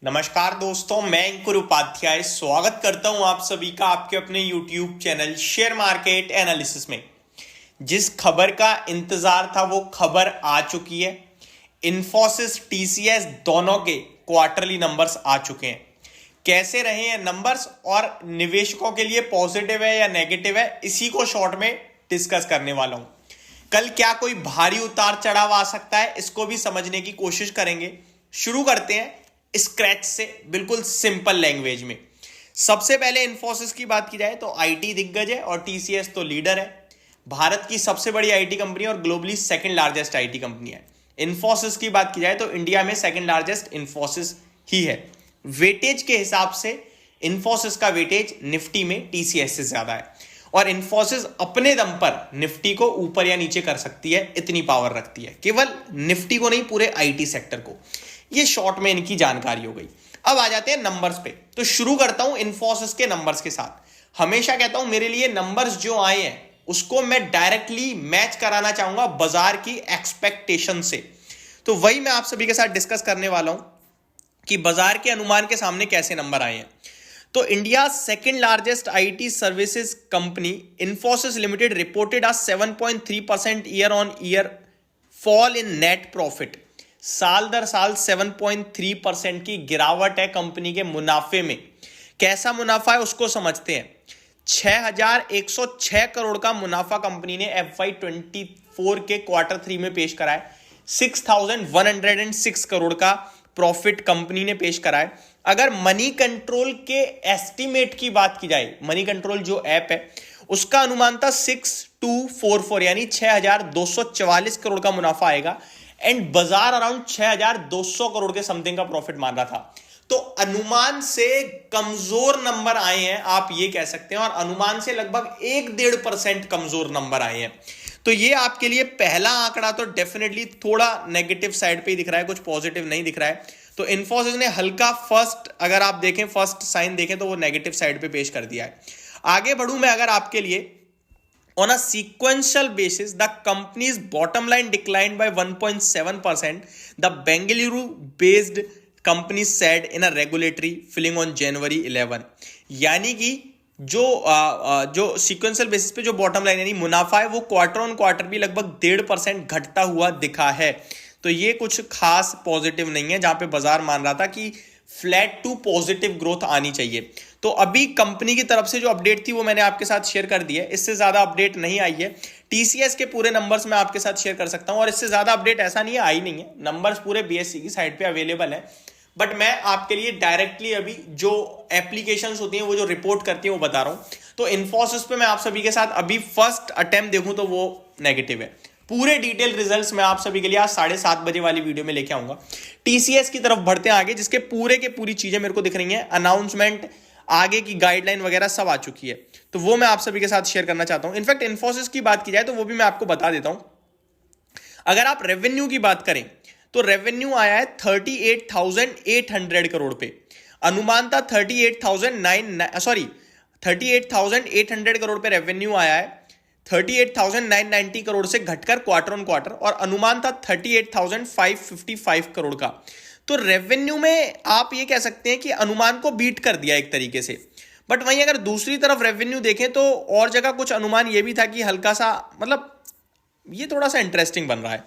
नमस्कार दोस्तों, मैं अंकुर उपाध्याय स्वागत करता हूं आप सभी का आपके अपने YouTube channel share market analysis में। जिस खबर का इंतजार था वो खबर आ चुकी है। इन्फोसिस टीसीएस दोनों के क्वार्टरली नंबर्स आ चुके हैं। कैसे रहे हैं नंबर्स और निवेशकों के लिए पॉजिटिव है या नेगेटिव है, इसी को शॉर्ट में डिस्कस करने वाला हूं। कल क्या कोई भारी उतार चढ़ाव आ सकता है, इसको भी समझने की कोशिश करेंगे। शुरू करते हैं स्क्रैच से, बिल्कुल सिंपल लैंग्वेज में। सबसे पहले इन्फोसिस की बात की जाए तो आईटी दिग्गज है और टीसीएस तो लीडर है। भारत की सबसे बड़ी आईटी कंपनी और globally second largest IT company है। इन्फोसिस की बात की जाए तो इंडिया में सेकंड लार्जेस्ट इन्फोसिस ही है। वेटेज के हिसाब से इन्फोसिस का वेटेज निफ्टी में टीसीएस से ज्यादा है और इन्फोसिस अपने दम पर निफ्टी को ऊपर या नीचे कर सकती है, इतनी पावर रखती है। केवल निफ्टी को नहीं, पूरे आईटी सेक्टर को। ये शॉर्ट में इनकी जानकारी हो गई। अब आ जाते हैं नंबर्स पे। तो शुरू करता हूं इन्फोसिस के नंबर्स के साथ। हमेशा कहता हूं मेरे लिए नंबर्स जो आए हैं उसको मैं डायरेक्टली मैच कराना चाहूंगा बाजार की एक्सपेक्टेशन से। तो वही मैं आप सभी के साथ डिस्कस करने वाला हूं कि बाजार के अनुमान के सामने कैसे नंबर आए हैं। तो India second largest IT services company Infosys limited reported a 7.3% year on year fall in net profit. साल दर साल 7.3% की गिरावट है कंपनी के मुनाफे में। कैसा मुनाफा है उसको समझते हैं। 6,106 करोड़ का मुनाफा कंपनी ने FY24 के Q3 में पेश करा है। 6,106 करोड़ का प्रॉफिट कंपनी ने पेश करा है। अगर मनी कंट्रोल के एस्टिमेट की बात की जाए, मनी कंट्रोल जो ऐप है उसका अनुमान था 6,244 यानी 6,244 करोड़ का मुनाफा आएगा एंड बाजार अराउंड 6,200 करोड़ के समथिंग का प्रॉफिट मान रहा था। तो अनुमान से कमजोर नंबर आए हैं, आप ये कह सकते हैं, और अनुमान से लगभग 1-1.5% कमजोर नंबर आए हैं। तो ये आपके लिए पहला आंकड़ा तो डेफिनेटली थोड़ा नेगेटिव साइड पे ही दिख रहा है, कुछ पॉजिटिव नहीं दिख रहा है। तो इन्फोसिस ने हल्का फर्स्ट, अगर आप देखें फर्स्ट साइन देखें तो वो नेगेटिव साइड पे पेश कर दिया है। आगे बढ़ूं मैं अगर आपके लिए, on a sequential basis, the company's bottom line declined by 1.7%. The Bengaluru-based company said in a regulatory filing on January 11. यानी कि जो सीक्वेंशियल बेसिस पे जो बॉटम लाइन यानी मुनाफा है वो क्वार्टर ऑन क्वार्टर भी लगभग 1.5% घटता हुआ दिखा है। तो ये कुछ खास पॉजिटिव नहीं है, जहां पे बाजार मान रहा था कि फ्लैट टू पॉजिटिव ग्रोथ आनी चाहिए। तो अभी कंपनी की तरफ से जो अपडेट थी वो मैंने आपके साथ शेयर कर दी है। इससे ज्यादा अपडेट नहीं आई है। टीसीएस के पूरे नंबर्स मैं आपके साथ शेयर कर सकता हूं और इससे ज्यादा अपडेट ऐसा नहीं है, आई नहीं है। नंबर्स पूरे बीएससी की साइट पे अवेलेबल है, बट मैं आपके लिए डायरेक्टली अभी जो एप्लीकेशंस होती हैं वो जो रिपोर्ट करती है वो बता रहा हूं। तो इन्फोसिस पे मैं आप सभी के साथ अभी फर्स्ट अटेम्प्ट देखूं तो वो नेगेटिव है। पूरे डिटेल रिजल्ट्स मैं आप सभी के लिए आज 7:30 बजे वाली वीडियो में लेके आऊंगा। टीसीएस की तरफ बढ़ते हैं आगे, जिसके पूरे के पूरी चीजें मेरे को दिख रही हैं। अनाउंसमेंट, आगे की गाइडलाइन वगैरह सब आ चुकी है, तो वो मैं आप सभी के साथ शेयर करना चाहता हूं। इनफैक्ट इन्फोसिस की बात की जाए तो वो भी मैं आपको बता देता हूं। अगर आप रेवेन्यू की बात करें तो रेवेन्यू आया है 38,800 करोड़ पे। अनुमान था 38,800 करोड़ पे रेवेन्यू आया है। 38,990 करोड़ से घटकर क्वार्टर ऑन क्वार्टर, और अनुमान था 38,555 करोड़ का। तो रेवेन्यू में आप ये कह सकते हैं कि अनुमान को बीट कर दिया एक तरीके से। बट वहीं अगर दूसरी तरफ रेवेन्यू देखें तो और जगह कुछ अनुमान ये भी था कि हल्का सा, मतलब ये थोड़ा सा इंटरेस्टिंग बन रहा है।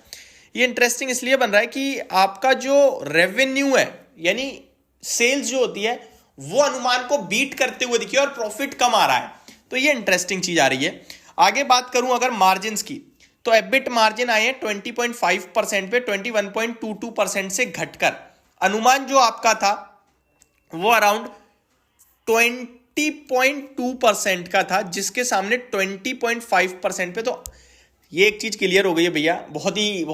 ये इंटरेस्टिंग इसलिए बन रहा है कि आपका जो रेवेन्यू है यानी सेल्स जो होती है वो अनुमान को बीट करते हुए दिखी और प्रॉफिट कम आ रहा है। तो ये इंटरेस्टिंग चीज आ रही है। आगे बात करूं अगर मार्जिन्स की, तो एबिट मार्जिन आए हैं 20.5% पे 21.22% से घटकर। अनुमान जो आपका था वो अराउंड 20.2% का था, जिसके सामने 20.5% पे। तो ये एक चीज क्लियर हो गई है भैया, बहुत ही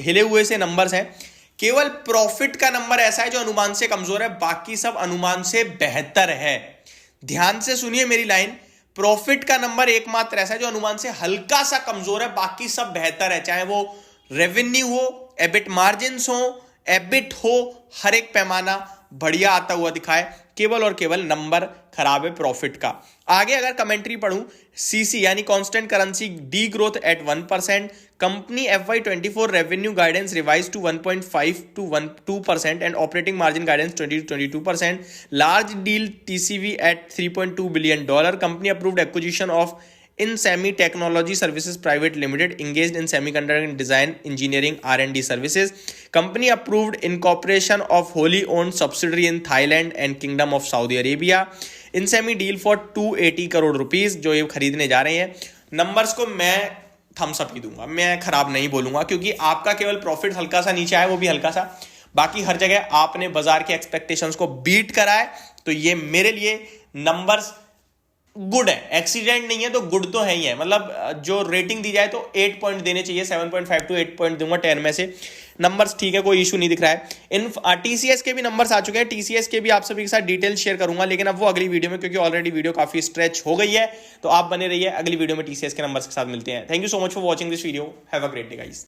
हिले हुए से नंबर्स हैं। केवल प्रॉफिट का नंबर ऐसा है जो अनुमान से कमजोर है, बाकी सब अनुमान से बेहतर है। ध्यान से सुनिए मेरी लाइन, प्रॉफिट का नंबर एकमात्र ऐसा है जो अनुमान से हल्का सा कमजोर है, बाकी सब बेहतर है। चाहे वो रेवेन्यू हो, एबिट मार्जिन्स हो, एबिट हो, हर एक पैमाना बढ़िया आता हुआ दिखा है। केवल और केवल नंबर खराब है प्रॉफिट का। आगे अगर कमेंट्री पढ़ूं, सीसी यानी constant currency degrowth at 1%, company FY24 revenue guidance revise to 1.5 to 2% and operating margin guidance 20 to 22%, large deal TCV at $3.2 billion, company approved acquisition of Insemi Technology Services Private Limited engaged in semiconductor design engineering R&D services. Company approved incorporation of wholly owned subsidiary in Thailand and Kingdom of Saudi Arabia. Insemi deal for 280 crore rupees जो ये खरीदने जा रहे हैं। Numbers को मैं Thums up ही दूंगा, मैं खराब नहीं बोलूंगा, क्योंकि आपका केवल प्रॉफिट हल्का सा नीचे आया, वो भी हल्का सा, बाकी हर जगह आपने बाजार के एक्सपेक्टेशंस को बीट करा है। तो ये मेरे लिए नंबर्स गुड है, एक्सीडेंट नहीं है तो गुड तो है ही है। मतलब जो रेटिंग दी जाए तो 8 पॉइंट देने चाहिए, 7.5 to 8 पॉइंट दूंगा 10 में से। नंबर्स ठीक है, कोई इशू नहीं दिख रहा है। इन TCS के भी नंबर्स आ चुके हैं, TCS के भी आप सभी के साथ डिटेल शेयर करूंगा, लेकिन अब वो अगली वीडियो में, क्योंकि ऑलरेडी वीडियो काफी स्ट्रेच हो गई है। तो आप बने रहिए, अगली वीडियो में TCS के नंबर्स के साथ मिलते हैं। Thank you so much for watching this video, have a great day guys.